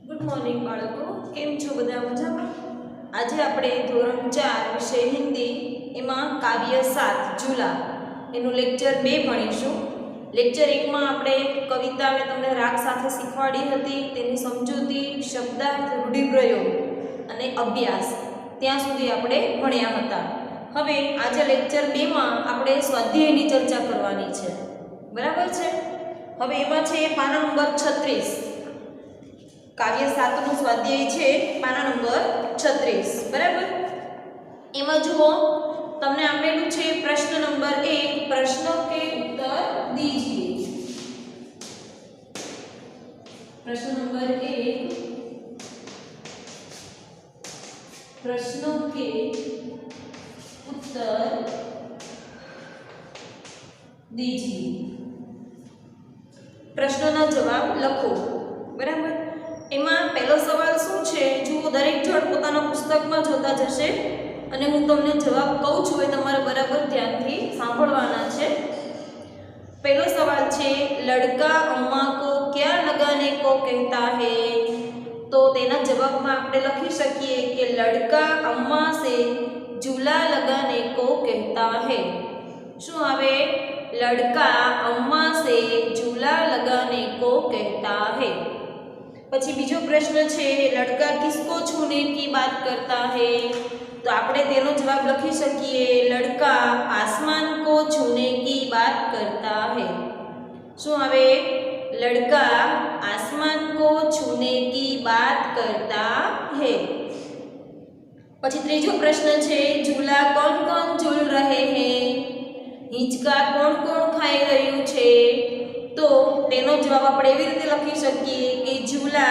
Good morning બાળકો, કેમ છો બધા મજામાં? આજે આપણે ધોરણ 4 વિષય હિન્દી એમાં કાવ્ય 7 ઝૂલા એનું લેક્ચર 2 ભણીશું. લેક્ચર 1 માં આપણે કવિતા મેં તમને રાગ સાથે શીખવાડી હતી, તેની સમજૂતી, શબ્દાર્થ, રૂઢિપ્રયોગ અને અભ્યાસ ત્યાં સુધી આપણે ભણ્યા હતા. હવે આજે લેક્ચર 2 માં આપણે સ્વાધ્યાયની ચર્ચા કરવાની છે. બરાબર છે? હવે એમાં છે પાના નંબર 36. કાવ્ય 7 નું સ્વાધ્યાય છે પાના નંબર 36. બરાબર? એમાં જુઓ, તમને આપેલું છે પ્રશ્ન નંબર 1, પ્રશ્નો કે ઉત્તર દીजिए. प्रश्न नंबर 1, प्रश्नों के उत्तर दीजिए. प्रश्नों जवाब लखो. बराबर? એમાં પહેલો સવાલ શું છે? જુઓ, દરેક જણ પોતાના પુસ્તકમાં જોતા જશે અને હું તમને જવાબ કહું છું એ તમારે બરાબર ધ્યાનથી સાંભળવાના છે. પહેલો સવાલ છે, લડકા અમ્મા કો ક્યા લગાને કો કહેતા હૈ? તો તેના જવાબમાં આપણે લખી શકીએ કે લડકા અમ્મા સે झूला लगाने को कहता है. શું આવે? લડકા અમ્મા સે झूला लगाने को कहता है. પછી બીજો પ્રશ્ન છે, લડકા કિસકો છૂને કી બાત કરતા હૈ? તો આપણે તેનો જવાબ લખી શકીએ લડકા આસમાન કો છૂને કી બાત કરતા હૈ. શું આવે? લડકા આસમાન કો છૂને કી બાત કરતા હૈ. પછી ત્રીજો પ્રશ્ન છે, ઝૂલા કોણ કોણ ઝૂલ રહે હૈ? હિંચકા કોણ કોણ ખાઈ રહ્યું છે? तो तेनो जवाब આપણે એવી રીતે લખી શકીએ કે झूला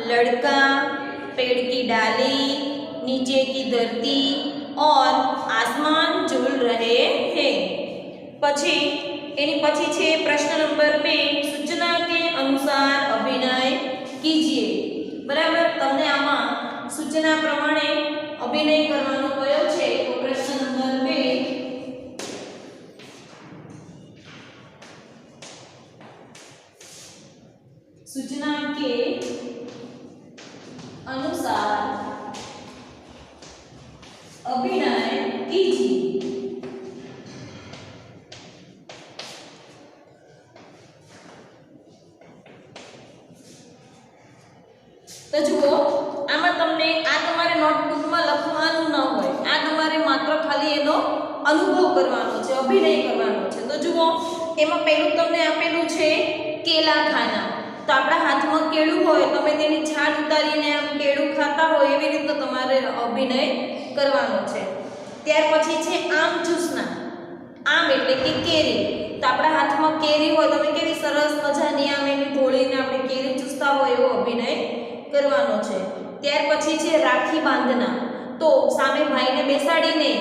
लड़का, पेड़ की डाली, नीचे की धरती और आसमान झूल रहे हैं. પછી એની પછી છે પ્રશ્ન નંબર 2, સૂચના કે અનુસાર અભિનય કીજીએ. બરાબર? તમને આમાં સૂચના પ્રમાણે અભિનય કરવાનો કયો છે? તો પ્રશ્ન નંબર 2, सूचना के अनुसार अभिनय कीजिए. तो जुओ, આમાં તમને આ તમારે નોટબુકમાં લખવાનું ન હોય, આ તમારે માત્ર ખાલી એનો અનુભવ કરવાનો છે, અભિનય કરવાનો છે. તો જુઓ, એમાં પહેલું તમને આપેલું છે કેલા ખાના. તો આપણા હાથમાં કેળું હોય, તમે તેની છાલ ઉતારીને આમ કેળું ખાતા હોય એવી રીતે તમારે અભિનય કરવાનો છે. ત્યાર પછી છે આમ ચૂસના. આમ એટલે કે કેરી. તો આપણા હાથમાં કેરી હોય, તમે કેવી સરસ મજાની આમ એની ધોળીને આપણે કેરી ચૂસતા હોય એવો અભિનય કરવાનો છે. ત્યાર પછી છે રાખી બાંધના. તો સામે ભાઈને બેસાડીને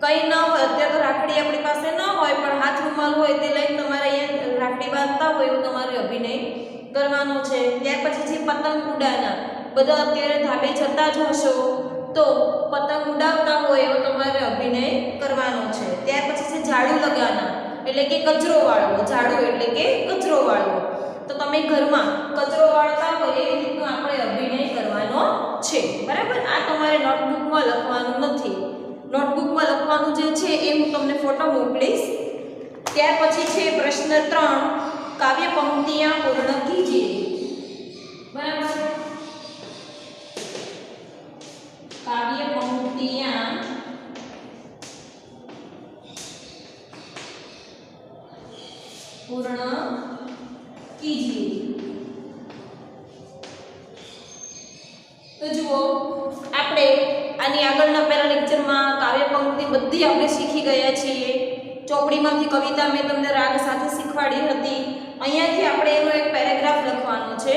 કંઈ ન હોય, અત્યારે તો રાખડી આપણી પાસે ન હોય પણ હાથ રૂમાલ હોય તે લઈને તમારે અહીંયા રાખડી બાંધતા હોય એવો તમારે અભિનય કરવાનો છે. ત્યાર પછી છે પતંગ ઉડાના. બધા અત્યારે ધાબે જતા જ હશો, તો પતંગ ઉડાવતા હોય એવો તમારે અભિનય કરવાનો છે. ત્યાર પછી છે ઝાડુ લગાના, એટલે કે કચરો વાળવો. ઝાડુ એટલે કે કચરો વાળવો. તો તમે ઘરમાં કચરો વાળતા હોય એવી રીતનો આપણે અભિનય કરવાનો છે. બરાબર? આ તમારે નોટબુકમાં લખવાનું નથી. નોટબુકમાં લખવાનું જે છે એ હું તમને ફોટો મોકલીશ. ત્યાર પછી છે પ્રશ્ન 3, કાવ્ય પંક્તિयां પૂર્ણ કીજીએ. બરાબર? કાવ્ય પંક્તિयां પૂર્ણ કીજીએ. તો જુઓ, આપણે આની આગળના પહેલા લેક્ચરમાં કાવ્ય પંક્તિ બધી આપણે શીખી ગયા છીએ. ચોપડીમાંથી કવિતા મેં તમને રાગ સાથે શીખવાડી હતી. અહીંયાથી આપણે એનો એક પેરેગ્રાફ લખવાનો છે.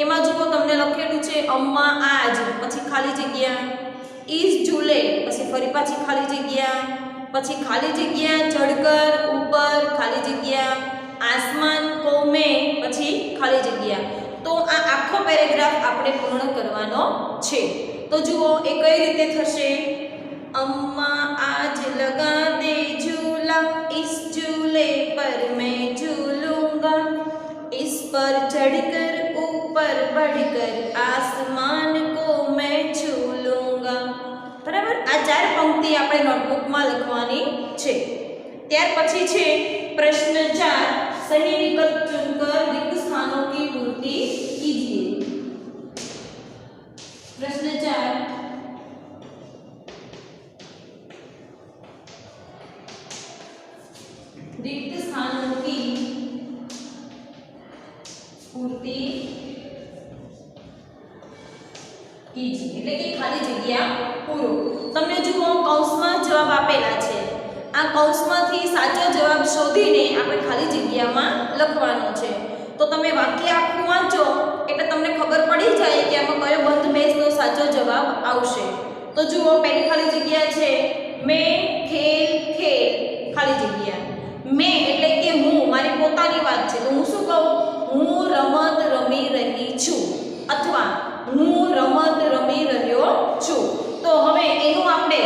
એમાં જુઓ, તમને લખેલું છે અમ્મા આજ, પછી ખાલી જગ્યા, ઇસ ઝૂલે, પછી ફરી પાછી ખાલી જગ્યા, પછી ખાલી જગ્યા ચढ़कर ऊपर ખાલી જગ્યા, આસમાન કો મેં, પછી ખાલી જગ્યા. તો આ આખો પેરેગ્રાફ આપણે પૂર્ણ કરવાનો છે. તો જુઓ, એ કઈ રીતે થશે? अम्मा आज लगा दे झूला, इस झूले पर मैं झूलूंगा, इस पर चढ़कर ऊपर ऊपर बढ़कर आसमान को मैं छू लूंगा। बराबर, આ ચાર પંક્તિ આપણે નોટબુકમાં લખવાની છે। ત્યાર પછી છે प्रश्न 4, सही विकल्प चुनकर रिक्त स्थानों की पूर्ति कीजिए। प्रश्न 4, रिक्त स्थानों की पूर्ति कीजिए એટલે કે ખાલી જગ્યા પૂરો। તમને જુઓ કૌંસમાં જવાબ આપેલા છે, આ કૌંસમાંથી સાચો જવાબ શોધીને આપણે ખાલી જગ્યામાં લખવાનો છે। તો તમે વાક્ય આખું વાંચો એટલે તમને ખબર પડી જાય કે આમાં કયો બંધ બેસનો સાચો જવાબ આવશે। તો જુઓ પહેલી ખાલી જગ્યા છે मैं खेल खेल ખાલી જગ્યા। मैं એટલે કે હું, મારી પોતાની વાત છે તો હું શું કહું, હું રમત રમી રહી છું અથવા હું રમત રમી રહ્યો છું। તો હવે એનું આપણે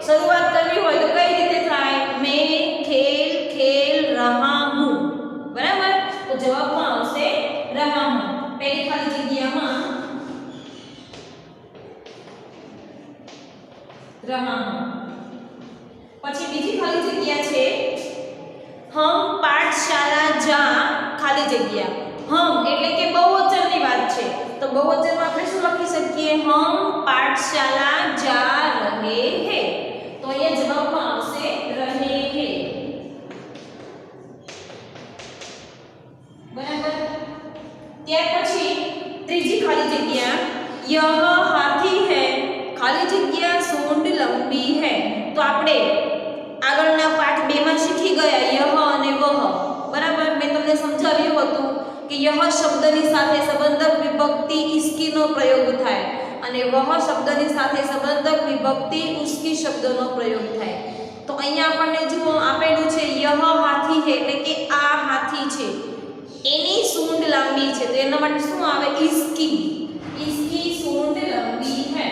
શરૂઆત કરવી હોય તો કઈ રીતે થાય, मैं खेल खेल रहा हूं। बराबर, तो જવાબમાં આવશે रहा हूं। પહેલી ખાલી જગ્યામાં रहा हूं। પછી બીજી ખાલી જગ્યા છે हम पाठशाला जा ખાલી જગ્યા। हम એટલે કે બહુવચનની વાત છે તો બહુવચનમાં આપણે શું લખી શકીએ, हम पाठशाला जा रहे हैं। तो ये જવાબમાં આવશે रहे हैं। बराबर, ત્યાર પછી ત્રીજી ખાલી જગ્યા यह हाथी है ખાલી જગ્યા सूंड लंबी है। तो આપણે આગળના પાઠ 2 માં શીખી ગયા यह અને वह। બરાબર, મેં તમને સમજાવ્યું હતું કે यह શબ્દની સાથે સંબંધક વિભક્તિ इसकी નો પ્રયોગ થાય અને वह શબ્દની સાથે સંબંધક વિભક્તિ उसकी શબ્દનો પ્રયોગ થાય। તો અહીંયા આપણને જુઓ આપેલું છે यह हाथी है એટલે કે આ હાથી છે, એની સૂંઢ લાંબી છે તો એના માટે શું આવે, इसकी सूंड लंबी है।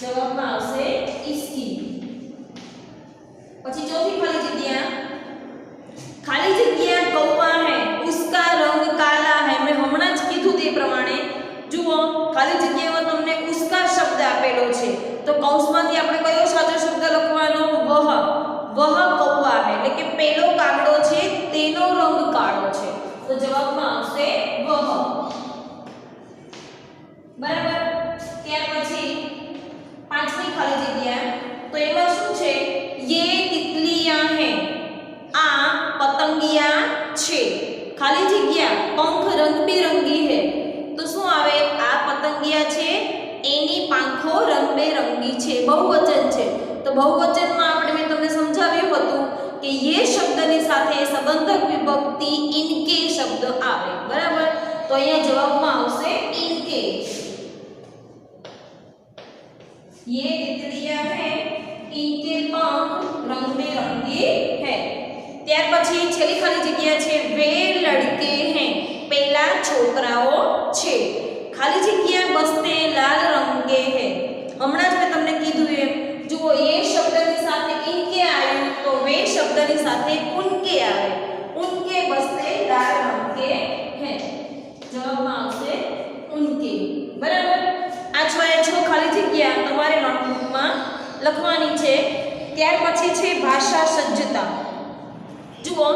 જવાબમાં આવશે इसकी। પછી ચોથી खाली जग्या कौवा है उसका रंग काला है। मैं हमणा ज कीधुं ते प्रमाणे जुओ खाली जग्यामां तमने उसका शब्द आपेलो छे तो कौंसमांथी आपणे कयो साचो शब्द लखवानो, वह कौवा है એટલે કે પેલો કાગડો છે તેનો રંગ કાળો છે તો જવાબમાં આવશે वह। बराबर, ત્યાર પછી પાંચમી ખાલી જગ્યા તો એમાં શું છે, ये तितलियां हैं आ पतंगिया छे खाली जग्या पंख रंग बिरंगी है तो शू आवे, आ पतंगिया छे एनी પાંખો રંગબેરંગી છે, બહુવચન છે તો બહુવચનમાં આપણે મેં તમને સમજાવ્યું હતું કે ये શબ્દની સાથે સંબંધક વિભક્તિ इनके શબ્દ આવે। બરાબર, તો અહીંયા જવાબમાં આવશે इनके। ये तितलियां हैं इनके पंख रंग-बिरंगे हैं। ત્યાર પછી છેલ્લી ખાલી જગ્યા છે वे लड़के हैं પેલા છોકરાઓ છે ખાલી જગ્યા બસતે લાલ રંગે है। હમણાં જ મેં તમને કીધું એમ જુઓ ये શબ્દની સાથે इनके આવ્યું તો वे શબ્દની સાથે उनके આવે, उनके बसते लाल रंगे हैं। જવાબમાં આવશે उनके। બરાબર, આ 6 ખાલી જગ્યા તમારે નોટબુકમાં લખવાની છે। ત્યાર પછી છે ભાષા સજ્જતા। જુઓ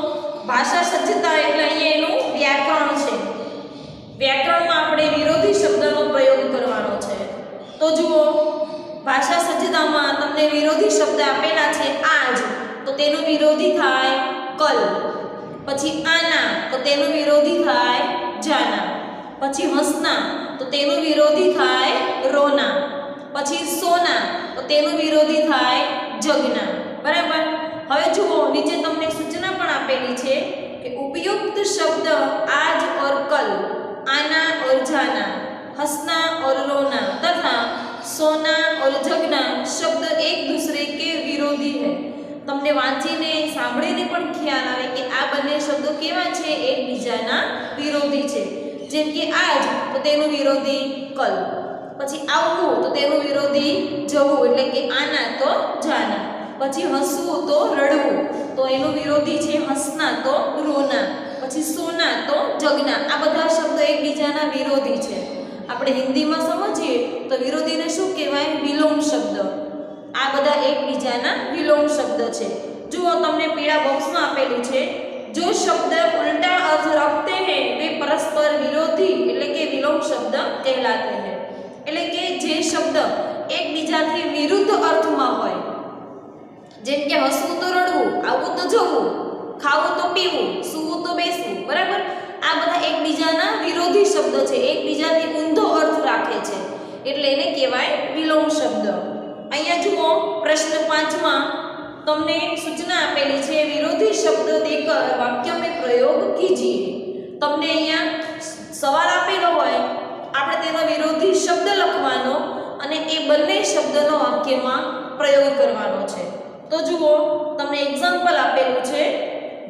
ભાષા સજ્જતા એટલે અહીંયા એનું વ્યાકરણ છે, વ્યાકરણમાં આપણે વિરોધી શબ્દનો પ્રયોગ કરવાનો છે। તો જુઓ ભાષા સજ્જતામાં તમને વિરોધી શબ્દ આપેલા છે આજ તો તેનો વિરોધી થાય કલ, પછી આના તો તેનો વિરોધી થાય જાના, પછી હસના તો તેનો વિરોધી થાય રોના, પછી સોના તો તેનો વિરોધી થાય જગના। બરાબર, હવે જુઓ નીચે તમને સૂચના પણ આપેલી છે કે उपयुक्त शब्द आज और कल, आना और जाना, हंसना और रोना तथा सोना और जगना शब्द एक दूसरे के विरोधी है। તમને વાંચીને સાંભળીને પણ ખ્યાલ આવે કે આ બંને શબ્દો કેવા છે, એકબીજાના વિરોધી છે। જેમ કે આજ તો તેનું વિરોધી કલ, પછી આવવું તો તેનું વિરોધી જવું એટલે કે આના તો જાના, પછી હસવું તો રડવું તો એનું વિરોધી છે હસના તો રોના, પછી સોના તો જગના। આ બધા શબ્દો એકબીજાના એકબીજાના વિરોધી છે. આપણે હિન્દીમાં સમજીએ તો વિરોધીને શું કહેવાય? વિલોમ શબ્દ. આ બધા એકબીજાના વિલોમ શબ્દ છે. જુઓ તમને પીળા બોક્સમાં આપેલું છે, जो शब्द उल्टा अर्थ रखते हैं वे परस्पर विरोधी એટલે કે વિલોમ શબ્દ કહેલાતે हैं. એટલે કે જે શબ્દ એકબીજાથી વિરુદ્ધ અર્થમાં હોય, જેમ કે હસવું તો રડવું, આવવું તો જવું, ખાવું તો પીવું, સૂવું તો બેસવું, બરાબર? આ બધા એકબીજાના વિરોધી શબ્દ છે, એકબીજાથી ઊંધો અર્થ રાખે છે, એટલે એને કહેવાય વિલોમ શબ્દ. અહીંયા જુઓ પ્રશ્ન 5માં તમને સૂચના આપેલી છે, વિરોધી શબ્દ દેकर वाक्य में प्रयोग कीजिए. તમને અહીંયા સવાલ આપેલો હોય, આપણે તેનો વિરોધી શબ્દ લખવાનો અને એ બંને શબ્દનો વાક્યમાં પ્રયોગ કરવાનો છે. તો જુઓ તમને એક્ઝામ્પલ આપેલું છે,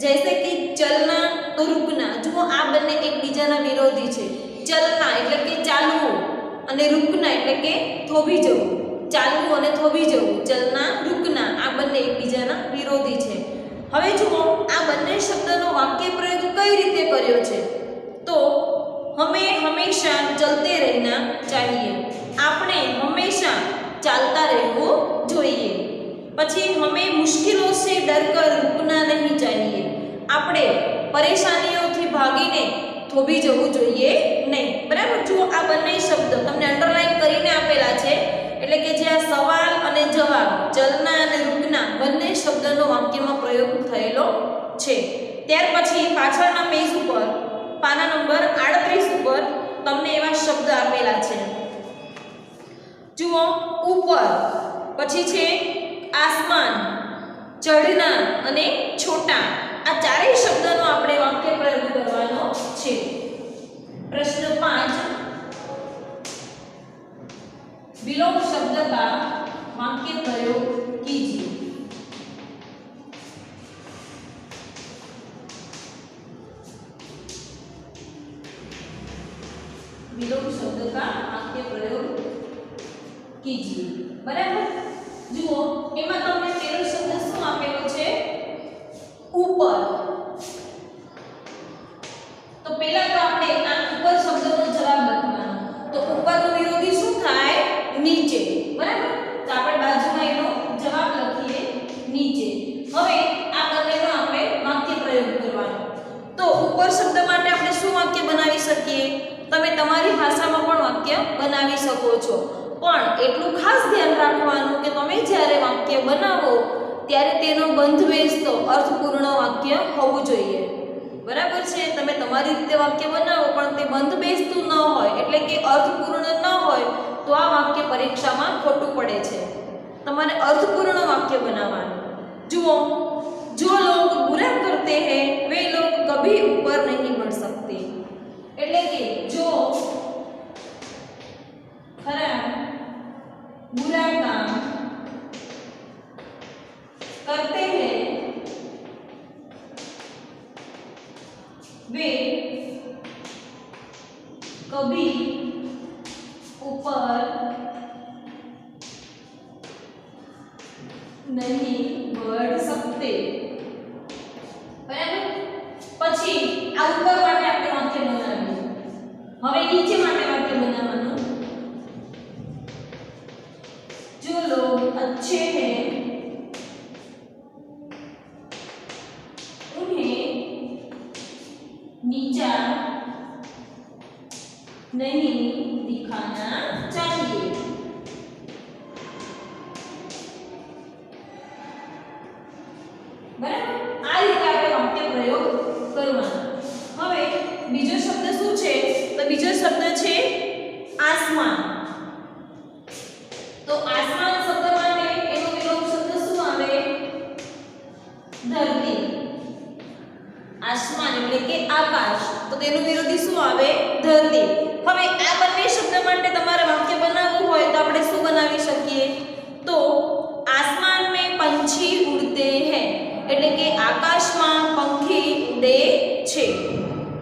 જૈસે કે ચલના તો રૂકના. જુઓ આ બંને એકબીજાના વિરોધી છે. ચલના એટલે કે ચાલવું અને રૂકના એટલે કે થોભી જવું. ચાલવું અને થોભી જવું, ચલના રૂકના, આ બંને એકબીજાના વિરોધી છે. હવે જુઓ આ બંને શબ્દનો વાક્ય પ્રયોગ કઈ રીતે કર્યો છે? તો હમે હંમેશા ચલતે રહેના ચાહીએ. આપણે હંમેશા ચાલતા રહેવું જોઈએ. પછી હમે મુશ્किलों से डरकर रुकना नहीं चाहिए. આપણે પરેશાનીઓથી ભાગીને થોભી જવું જોઈએ નહીં. બરાબર? જુઓ આ બંને શબ્દ તમને અંડરલાઈન કરીને આપેલા છે, એટલે કે જે આ સવાલ અને જવાબ, ચલના અને રૂકના બંને શબ્દનો વાક્યમાં પ્રયોગ થયેલો છે. ત્યાર પછી પાછળના પેજ ઉપર પાના નંબર 38 ઉપર તમને એવા શબ્દ આપેલા છે. જુઓ ઉપર, પછી છે આસમાન, ચઢના અને છોટા. આ ચારેય શબ્દનો આપણે વાક્ય પ્રયોગ કરવાનો છે. प्रश्न 5, विलोम शब्द का वाक्य प्रयोग कीजिए. विलोम शब्द का वाक्य प्रयोग कीजिए. बराबर? જુઓ એમાં તમને પહેલો શબ્દ શું આપેલો છે? ઉપર. તો પહેલા તો આપણે આ ઉપર શબ્દનો જવાબ લખવાનો. તો ઉપરનો વિરોધી શું થાય? નીચે. બરાબર? તો આપણે બાજુમાં એનો જવાબ લખીએ નીચે. હવે આ બંનેનો આપણે વાક્ય પ્રયોગ કરવાનો. તો ઉપર શબ્દ માટે આપણે શું વાક્ય બનાવી શકીએ? તમે તમારી ભાષામાં પણ વાક્ય બનાવી શકો છો, પણ એટલું ખાસ ધ્યાન રાખવાનું કે તમે જ્યારે વાક્ય બનાવો ત્યારે તેનો બંધબેસતો અર્થપૂર્ણ વાક્ય હોવું જોઈએ. બરાબર છે? તમે તમારી રીતે વાક્ય બનાવો પણ તે બંધબેસતું ન હોય, એટલે કે અર્થપૂર્ણ ન હોય, તો આ વાક્ય પરીક્ષામાં ખોટું પડે છે. તમારે અર્થપૂર્ણ વાક્ય બનાવવાનું. જુઓ, જો લોગ बुरा करते हैं वे लोग कभी ऊपर नहीं बढ़ सकते. એટલે કે જો ખરાબ बुरा काम करते हैं वे कभी ऊपर नहीं बढ़ सकते. બરાબર? પછી આ ઉપર માટે આપણે વાક્ય બનાવીએ. હવે નીચે માટે વાક્ય બનાવવાનું. जो लोग अच्छे हैं उन्हें नीचा नहीं दिखाना चाहिए. બરાબર? આ રીતે આપણે વાક્ય પ્રયોગ કરવાનો. હવે બીજો શબ્દ શું છે? તો બીજો શબ્દ છે આસમાન. તો આસમાન શબ્દ માટે એનો વિલોમ શબ્દ શું આવે? ધરતી. આસમાન એટલે કે આકાશ, તો તેનું વિરોધી શું આવે? ધરતી. હવે આ બંને શબ્દ માટે તમારે વાક્ય બનાવવું હોય તો આપણે શું બનાવી શકીએ? તો આસમાન में पंछी उड़ते हैं, એટલે કે આકાશમાં પંખી ઉડે છે.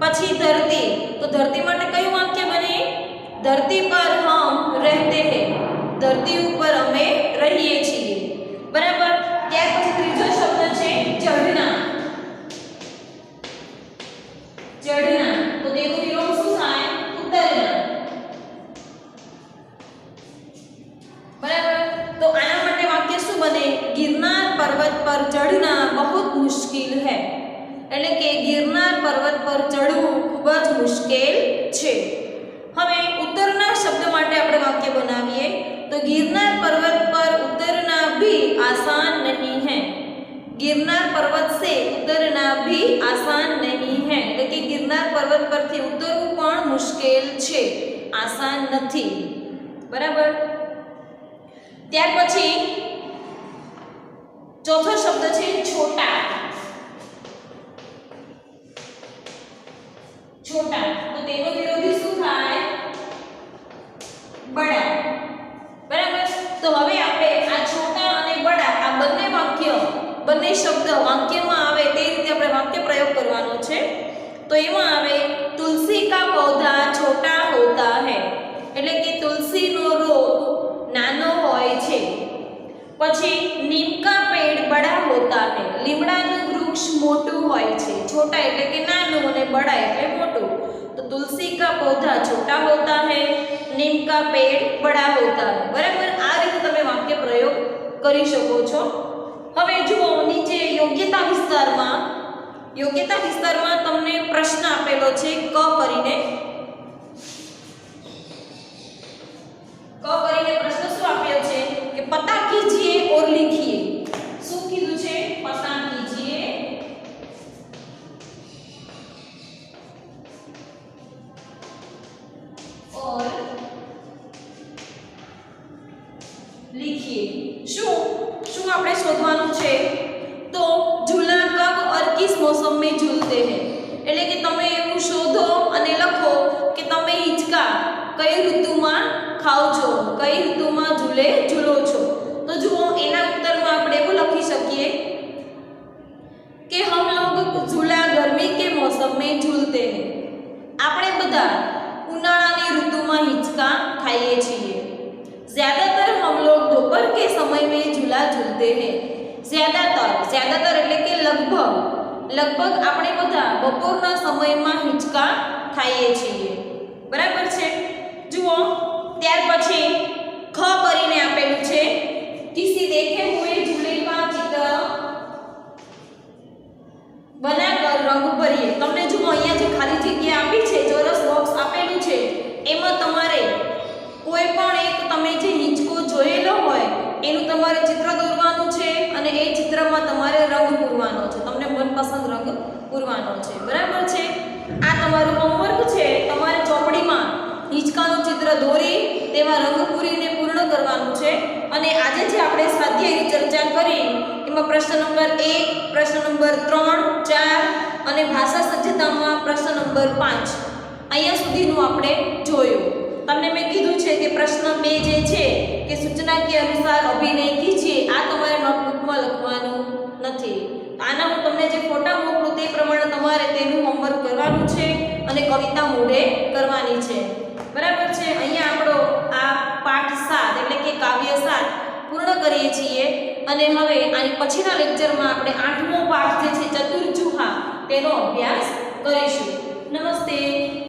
પછી ધરતી, તો ધરતી માટે કયું વાક્ય બને? ધરતી પર હમ રહેતે हैं, ધરતી ઉપર અમે રહીએ છીએ. બરાબર? ત્યાર પછી ત્રીજો શબ્દ છે ચઢના. ચઢના, તો તેનું વિલોમ શું થાય? ઉતરતા. आसान नहीं है એટલે કે ગિરનાર પર્વત પરથી ઉતરવું પણ મુશ્કેલ છે, આસાન નથી. બરાબર. ત્યાર પછી ચોથો શબ્દ છે છોટા. છોટા તો તેનો વિરોધી શું થાય? બડા. બરાબર. તો હવે આપણે આ છોટા અને બડા આ બંને વાક્ય બંને શબ્દ વાક્યમાં આવે તે રીતે આપણે વાક્ય પ્રયોગ કરવાનો છે. તો એમાં આવે તુલસી કા પૌધા છોટા હોતા હૈ એટલે કે તુલસીનો રોપ નાનો હોય છે. પછી નીમ કા પેડ બડા હોતા હૈ લીમડાનું વૃક્ષ મોટું હોય છે. છોટા એટલે કે નાનું અને બડા એટલે મોટું. તો તુલસી કા પૌધા છોટા હોતા હૈ નીમ કા પેડ બડા હોતા હૈ. બરાબર. આ રીતે તમે વાક્ય પ્રયોગ કરી શકો છો. હવે જુઓ નીચે યોગ્યતા વિસ્તારમાં તમને પ્રશ્ન આપેલો છે ક કરીને. પ્રશ્ન શું આપ્યો છે કે પતા કીજીએ ઓર લિખીએ. શું કીધું છે? પતા કીજીએ ઓર લિખીએ. શું આપણે શોધવાનું છે? તો झूला कब और किस मौसम में झूलते हैं એટલે કે તમે એવું શોધો અને લખો કે તમે હિંચકા કઈ ઋતુમાં ખાઓ છો, કઈ ઋતુમાં ઝૂલો છો. તો જુઓ એના ઉત્તરમાં આપણે એવું લખી શકીએ કે हम लोग झूला गर्मी के मौसम में झूलते हैं. આપણે બધા ઉનાળાની ऋतुમાં હિંચકા ખાઈએ છીએ. ज्यादातर हम लोग दोपहर के समय में झूला झूलते हैं. ज्यादातर એટલે કે લગભગ આપણે બધા બપોરના સમયમાં હિંચકા ખાઈએ છીએ. બરાબર છે. જુઓ ત્યાર પછી ખ કરીને આપેલું છે किसी देखे हुए झूले का चित्र बनाकर रंग भरिए. તમને જુઓ અહીંયા જે ખાલી જગ્યા આપી છે ચોરસ બોક્સ આપેલું છે એમાં તમારે કોઈ પણ એક તમે જે હિંચકો જોયેલો હોય એનું તમારે ચિત્ર દોરવાનું છે અને એ ચિત્રમાં તમારે રંગ પૂરવાનો છે. તમને મનપસંદ રંગ પૂરવાનો છે. બરાબર છે. આ તમારું હોમવર્ક છે. તમારે ચોપડીમાં હિંચકાનું ચિત્ર દોરી તેમાં રંગ પૂરીને પૂર્ણ કરવાનું છે. અને આજે જે આપણે સ્વાધ્યાયની ચર્ચા કરી એમાં પ્રશ્ન નંબર 1, પ્રશ્ન નંબર 3, 4 અને ભાષા સજ્જતામાં પ્રશ્ન નંબર 5 અહીંયા સુધીનું આપણે જોયું. તમને મેં કીધું છે કે પ્રશ્ન 2 જે છે કે સૂચના કે અનુસાર અભિનય કીજીએ આ તમારે નોટબુકમાં લખવાનું નથી. આના હું તમને જે ફોટા મોકલું તે પ્રમાણે તમારે તેનું હોમવર્ક કરવાનું છે અને કવિતા મોઢે કરવાની છે. બરાબર છે. અહીંયા આપણો આ પાઠ 7 એટલે કે કાવ્ય 7 પૂર્ણ કરીએ છીએ અને હવે આની પછીના લેક્ચરમાં આપણે 8મો પાઠ જે છે ચતુર્ચુહા તેનો અભ્યાસ કરીશું. નમસ્તે.